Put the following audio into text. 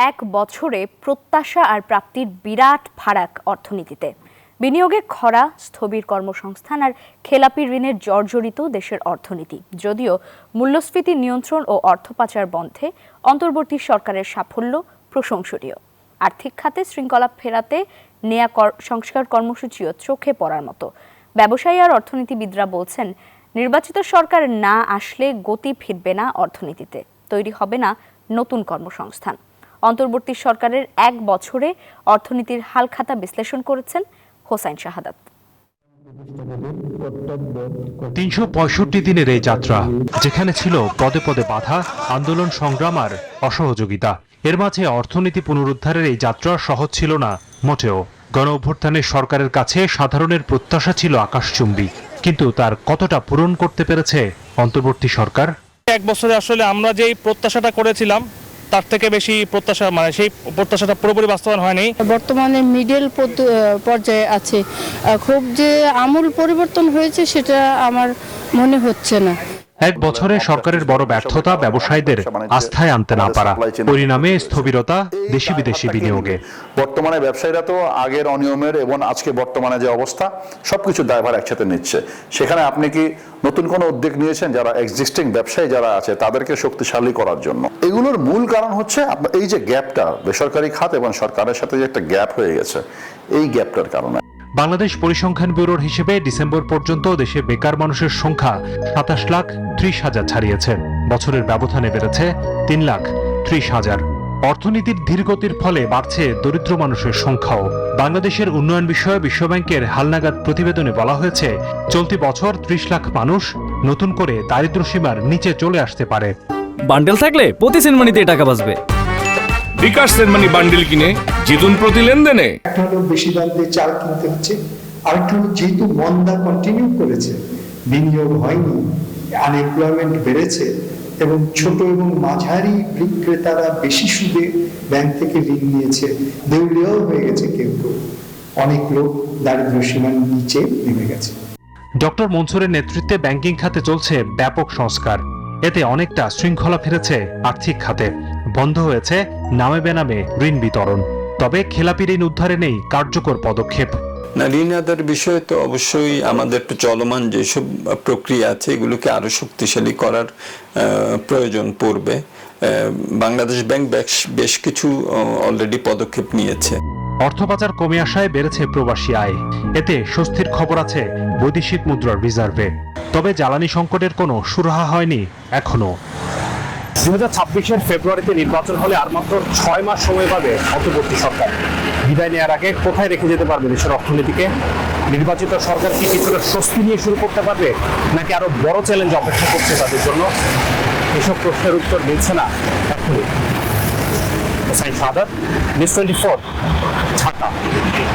এক বছরে প্রত্যাশা আর প্রাপ্তির বিরাট ফারাক অর্থনীতিতে। বিনিয়োগে খরা, স্থবির কর্মসংস্থান আর খেলাপি ঋণের জর্জরিত দেশের অর্থনীতি। যদিও মূল্যস্ফীতি নিয়ন্ত্রণ ও অর্থ পাচার বন্ধে অন্তর্বর্তী সরকারের সাফল্য প্রশংসনীয়। আর্থিক খাতে শৃঙ্খলা ফেরাতে নেয়া সংস্কার কর্মসূচিও চোখে পড়ার মতো। ব্যবসায়ী আর অর্থনীতিবিদরা বলছেন, নির্বাচিত সরকার না আসলে গতি ফিরবে না অর্থনীতিতে, তৈরি হবে না নতুন কর্মসংস্থান। অন্তর্বর্তী সরকারের এক বছরে অর্থনীতির হালখাতা বিশ্লেষণ করেছেন হোসাইন শাহাদাত। ৩৬৫ দিনের এই যাত্রা, যেখানে ছিল পদে পদে বাধা, আন্দোলন, সংগ্রাম আর অসহযোগিতা। এর মাঝে অর্থনীতি পুনরুদ্ধারের এই যাত্রা সহজ ছিল না মোটেও। গণ অভ্যুত্থানের সরকারের কাছে সাধারণের প্রত্যাশা ছিল আকাশচুম্বী, কিন্তু তার কতটা পূরণ করতে পেরেছে অন্তর্বর্তী সরকার? এক বছরে আসলে আমরা যেই প্রত্যাশাটা করেছিলাম তার থেকে বেশি প্রত্যাশা, সেই প্রত্যাশাটা পুরোপুরি বাস্তবায়ন হয়নি। বর্তমানে মিডল পর্যায়ে আছে, খুব যে আমূল পরিবর্তন হয়েছে সেটা আমার মনে হচ্ছে না। এক বছরে সরকারের বড় ব্যর্থতা ব্যবসায়ীদের আস্থায় আনতে না পারা, পরিণামে স্থবিরতা দেশি বিদেশি বিনিয়োগে। বর্তমানে ব্যবসায়ীরা তো আগের অনিয়মের এবং আজকে বর্তমানে যে অবস্থা সবকিছু দায়ভার একসাথে নিচ্ছে। সেখানে আপনি কি নতুন কোনো উদ্যোগ নিয়েছেন যারা এক্সিস্টিং ব্যবসায়ী যারা আছে তাদেরকে শক্তিশালী করার জন্য? এগুলোর মূল কারণ হচ্ছে এই যে গ্যাপটা বেসরকারি খাত এবং সরকারের সাথে যে একটা গ্যাপ হয়ে গেছে, এই গ্যাপটার কারণে। বাংলাদেশ পরিসংখ্যান ব্যুরোর হিসেবে ডিসেম্বর পর্যন্ত দেশে বেকার মানুষের সংখ্যা ২৭,৩০,০০০ ছাড়িয়েছে। বছরের ব্যবধানে বেড়েছে ৩,৩০,০০০। অর্থনীতির ধীরগতির ফলে বাড়ছে দরিদ্র মানুষের সংখ্যাও। বাংলাদেশের উন্নয়ন বিষয়ে বিশ্বব্যাংকের হালনাগাদ প্রতিবেদনে বলা হয়েছে, চলতি বছর ৩০ লাখ মানুষ নতুন করে দারিদ্র্যসীমার নিচে চলে আসতে পারে। বান্ডেল থাকলে প্রতি সেনমানিতে টাকা বাঁচবে। বিকাশ সেনমানি বান্ডেল কিনে জিতুন প্রতি লেনদেনে। একটা হলো বেশি দাম দিয়ে চাল কিনতে হচ্ছে, আরেকটা হলো যেহেতু মন্দা কন্টিনিউ করেছে, বিনিয়োগ হয়নি, আনএমপ্লয়মেন্ট বেড়েছে এবং ছোট এবং মাঝারি বিক্রেতারা বেশি সুদে ব্যাংক থেকে ঋণ নিয়েছে, দেউলিয়াও হয়ে গেছে কেউ কেউ। অনেক লোক দারিদ্র্য সীমার নিচে নেমে গেছে। ডক্টর মনসুরের নেতৃত্বে ব্যাংকিং খাতে চলছে ব্যাপক সংস্কার। এতে অনেকটা শৃঙ্খলা ফিরেছে আর্থিক খাতে। বন্ধ হয়েছে নামে বেনামে ঋণ বিতরণ। তবে খেলাপি ঋণ উদ্ধারে নেই কার্যকর পদক্ষেপ। না, ঋণ আদায়ের বিষয়ে তো অবশ্যই আমাদের একটু চলমান যেসব প্রক্রিয়া আছে এগুলোকে আরো শক্তিশালী করার প্রয়োজন পড়বে। বাংলাদেশ ব্যাংক বেশ কিছু অলরেডি পদক্ষেপ নিয়েছে। অর্থ পাচার কমে আসায় বেড়েছে প্রবাসী আয়। এতে স্বস্তির খবর আছে বৈদেশিক মুদ্রার রিজার্ভে। তবে জ্বালানি সংকটের কোনো সুরাহা হয়নি এখনো। 2026-এর ফেব্রুয়ারিতে নির্বাচন হলে আর মাত্র 6 মাস সময় পাবে অন্তর্বর্তী সরকার। বিদায় নেওয়ার আগে কোথায় রেখে যেতে পারবে দেশের অর্থনীতিকে? নির্বাচিত সরকার কি কিছুটা স্বস্তি নিয়ে শুরু করতে পারবে, নাকি আরো বড় চ্যালেঞ্জ অপেক্ষা করছে তাদের জন্য? এসব প্রশ্নের উত্তর মিলছে না এখনই। হোসাইন শাহাদাত, নিউজ 24, ঢাকা।